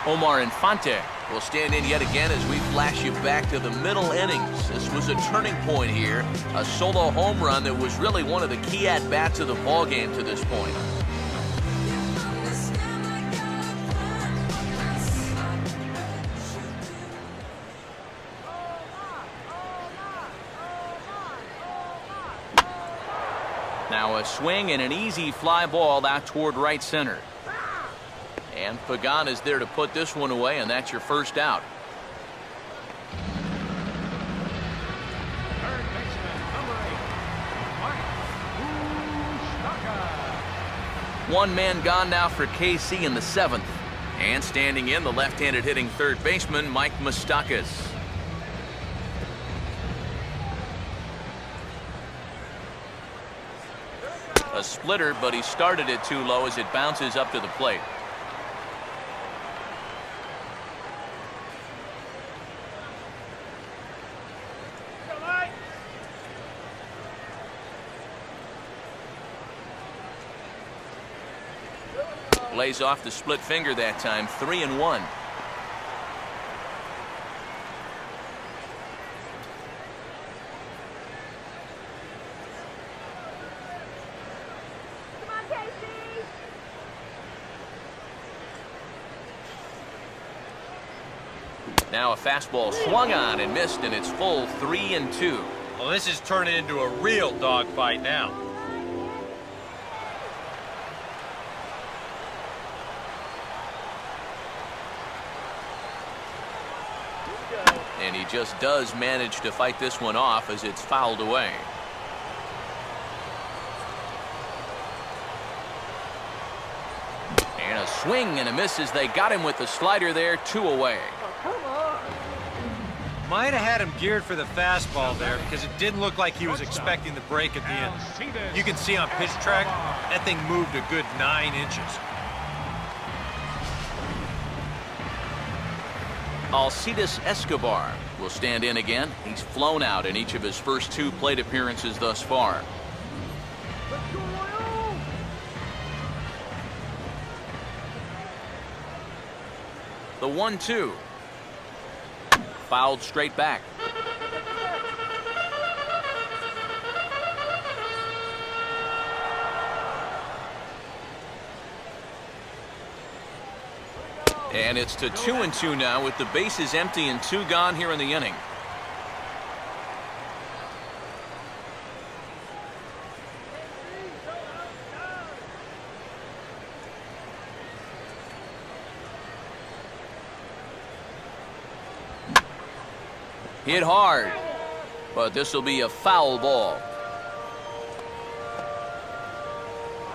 Omar Infante will stand in yet again as we flash you back to the middle innings. This was a turning point here, a solo home run that was really one of the key at-bats of the ball game to this point. Now a swing and an easy fly ball out toward right center. And Pagan is there to put this one away, and that's your first out. Third baseman, number 8, Mike. One man gone now for KC in the 7th. And standing in, the left-handed hitting third baseman, Mike Moustakas. A splitter, but he started it too low as it bounces up to the plate. Lays off the split finger that time, 3-1. Come on, Casey. Now a fastball swung on and missed, and it's full 3-2. Well, this is turning into a real dogfight now. And he just does manage to fight this one off as it's fouled away. And a swing and a miss as they got him with the slider there, 2 away. Might have had him geared for the fastball there because it didn't look like he was expecting the break at the end. You can see on pitch track, that thing moved a good 9 inches. Alcides Escobar will stand in again. He's flown out in each of his first 2 plate appearances thus far. Let's go, Royals. The 1-2. Fouled straight back. And it's to 2-2 now with the bases empty and 2 gone here in the inning. Hit hard, but this will be a foul ball.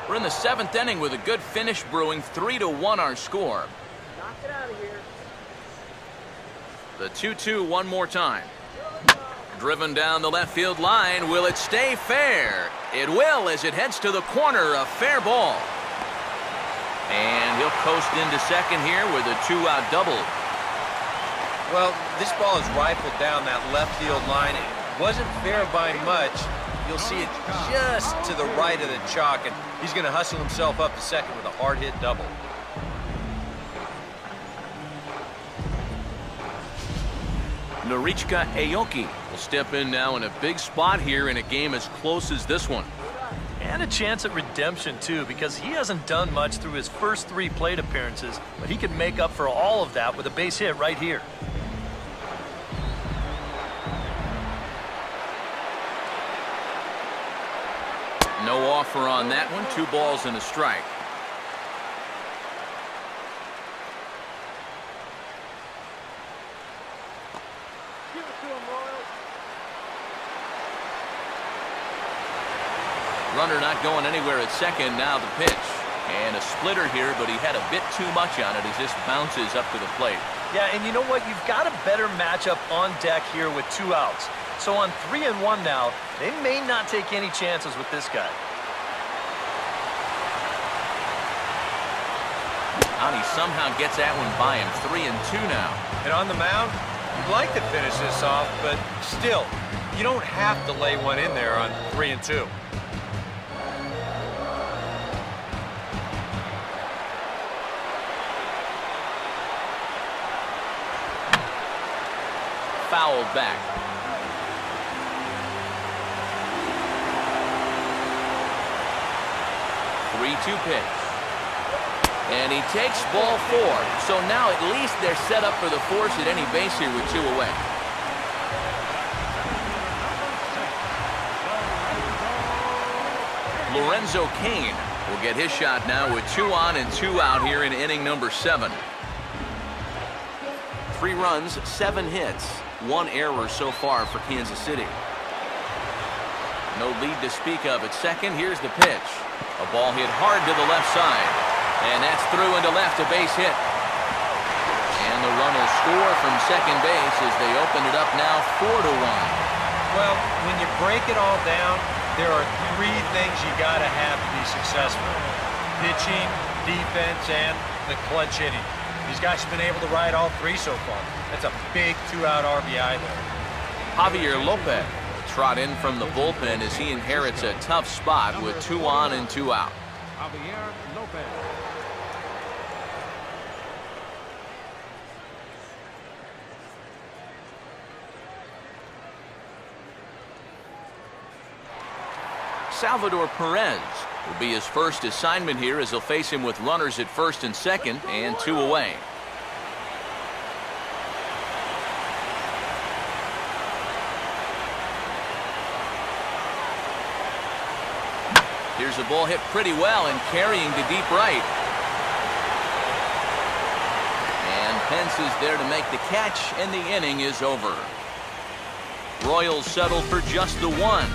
We're in the 7th inning with a good finish brewing. 3-1 our score. Knock it out of here. The 2-2 one more time. Driven down the left field line. Will it stay fair? It will as it heads to the corner, a fair ball. And he'll coast into second here with a 2-out double. Well, this ball is rifled down that left field line. It wasn't fair by much. You'll see it just to the right of the chalk, and he's going to hustle himself up to second with a hard-hit double. Norichika Aoki will step in now in a big spot here in a game as close as this one. And a chance at redemption, too, because he hasn't done much through his first 3 plate appearances, but he could make up for all of that with a base hit right here. No offer on that one. 2 balls and a strike. Give it to him, Royals. Runner not going anywhere at second. Now the pitch. And a splitter here, but he had a bit too much on it as this bounces up to the plate. Yeah, and you know what? You've got a better matchup on deck here with 2 outs. So on 3-1 now, they may not take any chances with this guy. And he somehow gets that one by him. 3-2 now. And on the mound, you'd like to finish this off, but still, you don't have to lay one in there on 3-2. Fouled back. Three-two pitch. And he takes ball 4. So now at least they're set up for the force at any base here with 2 away. Lorenzo Cain will get his shot now with 2 on and 2 out here in inning number 7. 3 runs, 7 hits, 1 error so far for Kansas City. No lead to speak of at second. Here's the pitch. A ball hit hard to the left side. And that's through into left, a base hit. And the run will score from second base as they open it up now 4-1. Well, when you break it all down, there are 3 things you got to have to be successful. Pitching, defense, and the clutch hitting. These guys have been able to ride all 3 so far. That's a big 2-out RBI there. Javier Lopez will trot in from the bullpen as he inherits a tough spot with 2 on and 2 out. Javier Lopez. Salvador Perez will be his first assignment here as they'll face him with runners at first and second and 2 away. Here's a ball hit pretty well and carrying to deep right. And Pence is there to make the catch, and the inning is over. Royals settle for just the 1.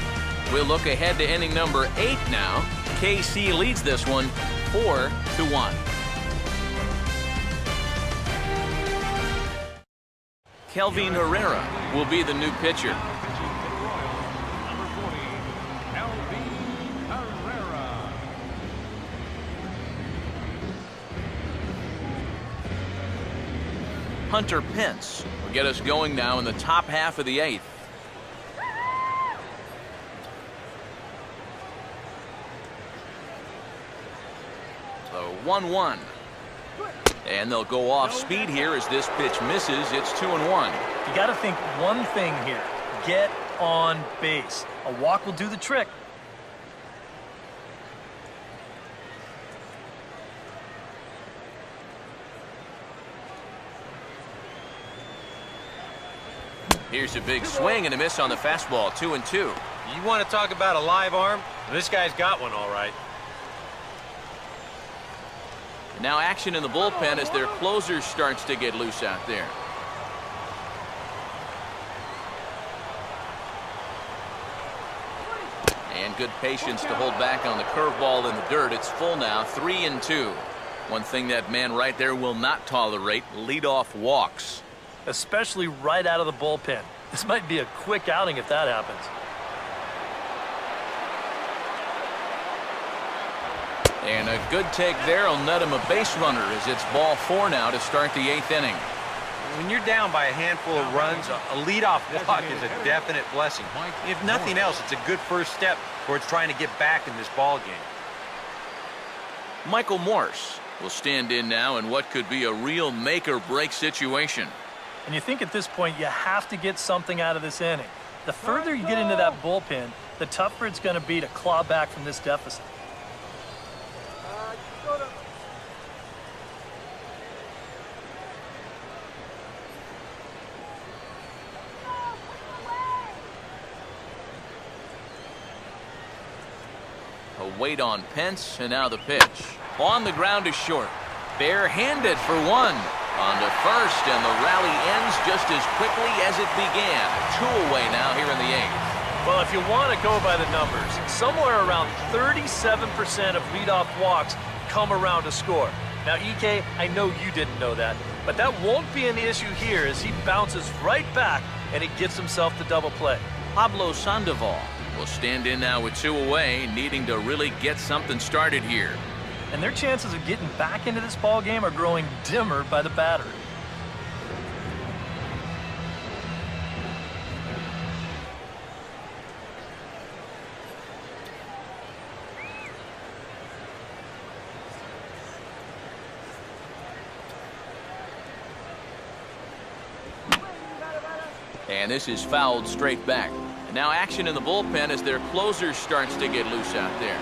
We'll look ahead to inning number 8 now. KC leads this one 4-1. Kelvin Herrera will be the new pitcher. Number 40, Herrera. Hunter Pence will get us going now in the top half of the 8th. So 1-1. And they'll go off speed here as this pitch misses. It's 2-1. You got to think one thing here. Get on base. A walk will do the trick. Here's a big swing and a miss on the fastball. 2-2. You want to talk about a live arm? This guy's got one all right. Now action in the bullpen as their closer starts to get loose out there. And good patience to hold back on the curveball in the dirt. It's full now, 3-2. One thing that man right there will not tolerate, leadoff walks. Especially right out of the bullpen. This might be a quick outing if that happens. And a good take there will net him a base runner as it's ball 4 now to start the 8th inning. When you're down by a handful of runs, a leadoff walk is a definite blessing. If nothing else, it's a good first step towards trying to get back in this ball game. Michael Morse will stand in now in what could be a real make-or-break situation. And you think at this point you have to get something out of this inning. The further you get into that bullpen, the tougher it's going to be to claw back from this deficit. A wait on Pence, and now the pitch. On the ground is short. Barehanded for 1. On to first, and the rally ends just as quickly as it began. 2 away now here in the 8th. Well, if you want to go by the numbers, somewhere around 37% of leadoff walks come around to score. Now, EK, I know you didn't know that, but that won't be an issue here as he bounces right back and he gets himself the double play. Pablo Sandoval will stand in now with 2 away, needing to really get something started here. And their chances of getting back into this ball game are growing dimmer by the batter. And this is fouled straight back. And now action in the bullpen as their closer starts to get loose out there.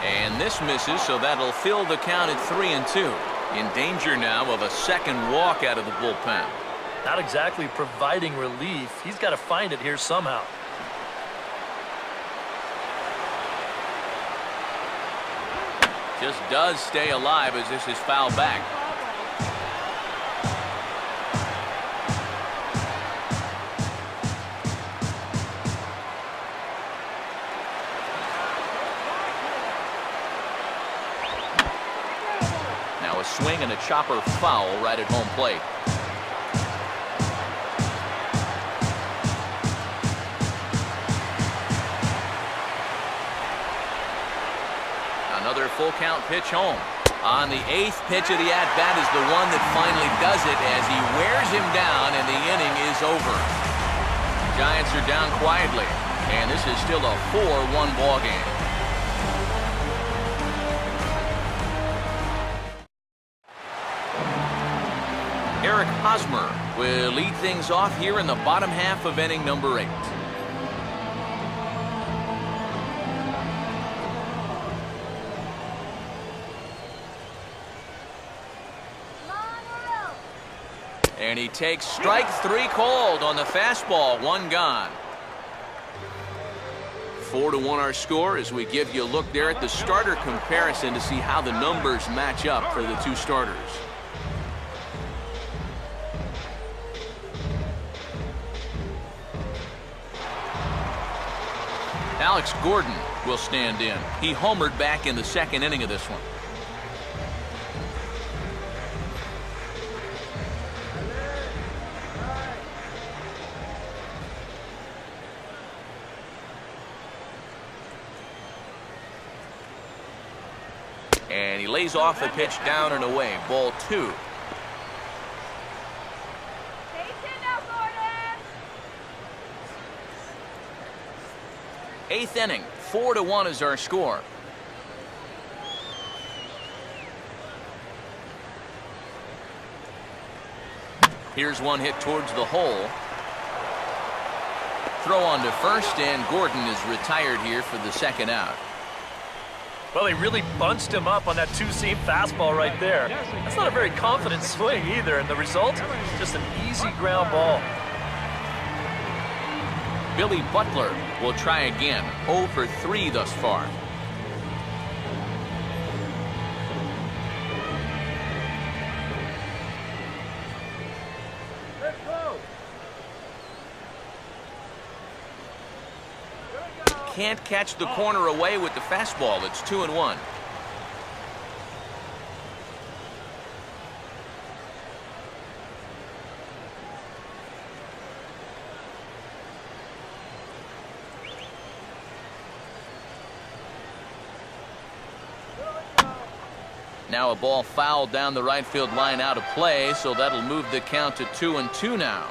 And this misses, so that'll fill the count at 3-2. In danger now of a second walk out of the bullpen. Not exactly providing relief. He's got to find it here somehow. Just does stay alive as this is fouled back. Now a swing and a chopper foul right at home plate. Another full count pitch home. On the 8th pitch of the at-bat is the one that finally does it as he wears him down and the inning is over. Giants are down quietly, and this is still a 4-1 ball game. Eric Hosmer will lead things off here in the bottom half of inning number 8. And he takes strike 3 called on the fastball. 1 gone. 4-1 our score as we give you a look there at the starter comparison to see how the numbers match up for the 2 starters. Alex Gordon will stand in. He homered back in the 2nd inning of this one. And he lays off the pitch down and away. Ball 2. Eighth inning, 4-1 is our score. Here's one hit towards the hole. Throw on to first, and Gordon is retired here for the 2nd out. Well, he really bunched him up on that 2-seam fastball right there. That's not a very confident swing either, and the result, just an easy ground ball. Billy Butler will try again. 0 for 3 thus far. Let's go. Can't catch the corner away with the fastball. It's 2-1. Now a ball fouled down the right field line out of play, so that'll move the count to 2-2 now.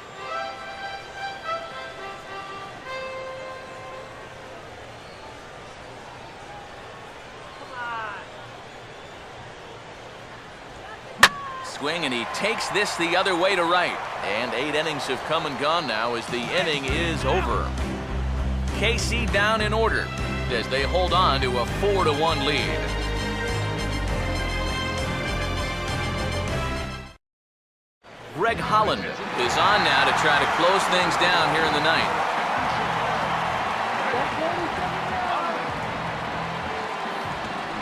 Swing, and he takes this the other way to right. And 8 innings have come and gone now as the inning is over. KC down in order as they hold on to a 4-1 lead. Greg Holland is on now to try to close things down here in the ninth.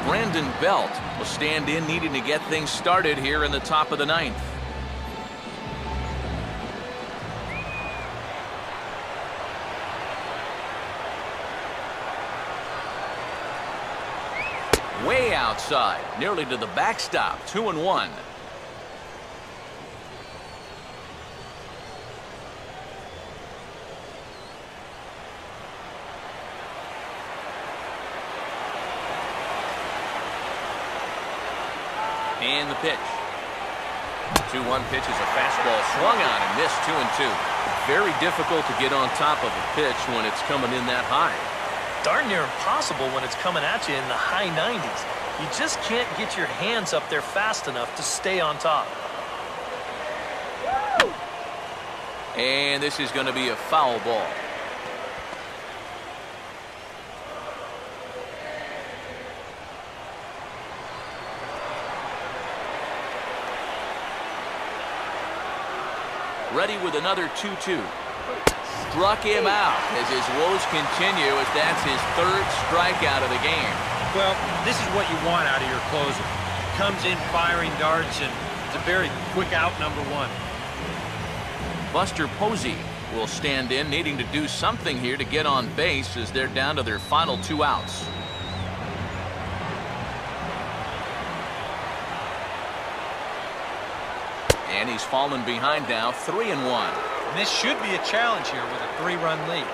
Brandon Belt will stand in, needing to get things started here in the top of the ninth. Way outside, nearly to the backstop, 2-1. And the pitch. 2-1 pitch is a fastball swung on and missed, 2-2. Very difficult to get on top of a pitch when it's coming in that high. Darn near impossible when it's coming at you in the high 90s. You just can't get your hands up there fast enough to stay on top. And this is going to be a foul ball. Ready with another 2-2. Struck him out as his woes continue, as that's his 3rd strikeout of the game. Well, this is what you want out of your closer. Comes in firing darts, and it's a very quick out number 1. Buster Posey will stand in, needing to do something here to get on base as they're down to their final 2 outs. And he's fallen behind now, 3-1. And this should be a challenge here with a 3-run lead.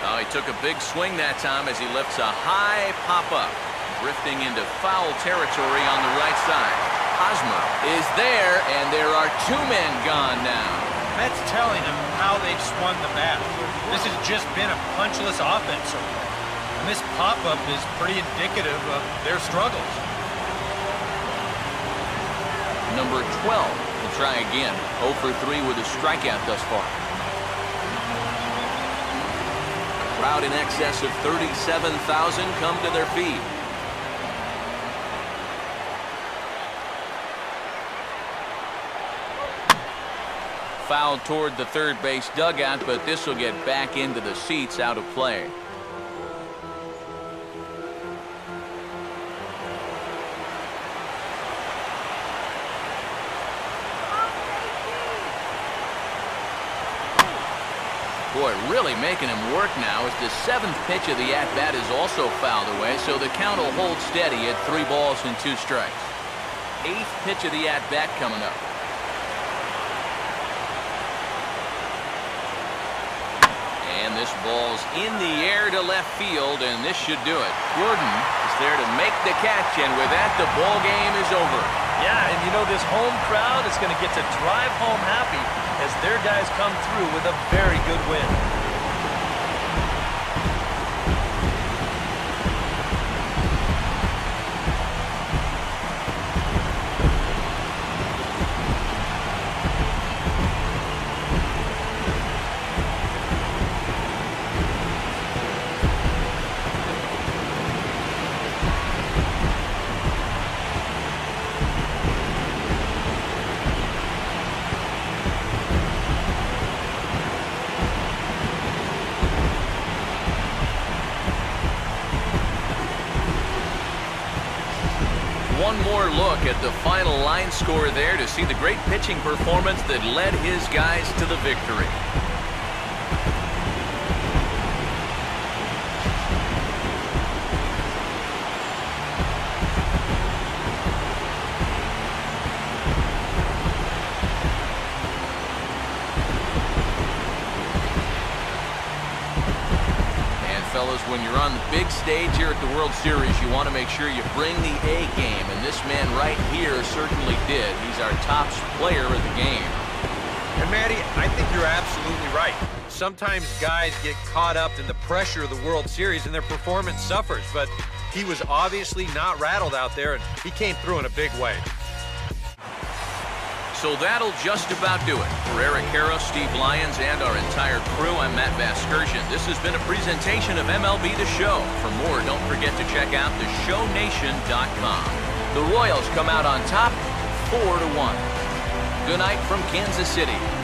Oh, he took a big swing that time as he lifts a high pop-up, drifting into foul territory on the right side. Hosmer is there, and there are 2 men gone now. That's telling them how they've swung the bat. This has just been a punchless offense so far. And this pop-up is pretty indicative of their struggles. Number 12 will try again. 0 for 3 with a strikeout thus far. A crowd in excess of 37,000 come to their feet. Fouled toward the third base dugout, but this will get back into the seats, out of play. Boy, really making him work now as the 7th pitch of the at-bat is also fouled away, so the count will hold steady at 3 balls and 2 strikes. 8th pitch of the at-bat coming up. And this ball's in the air to left field, and this should do it. Gordon is there to make the catch, and with that, the ball game is over. Yeah, and you know this home crowd is going to get to drive home happy as their guys come through with a very good win. One more look at the final line score there to see the great pitching performance that led his guys to the victory. fellas, when you're on the big stage here at the World Series, you want to make sure you bring the A game, and this man right here certainly did. He's our top player of the game. And Matty, I think you're absolutely right. Sometimes guys get caught up in the pressure of the World Series and their performance suffers, but he was obviously not rattled out there, and he came through in a big way. So that'll just about do it. For Eric Harrow, Steve Lyons, and our entire crew, I'm Matt Vasgersian. This has been a presentation of MLB The Show. For more, don't forget to check out theshownation.com. The Royals come out on top, 4-1. Good night from Kansas City.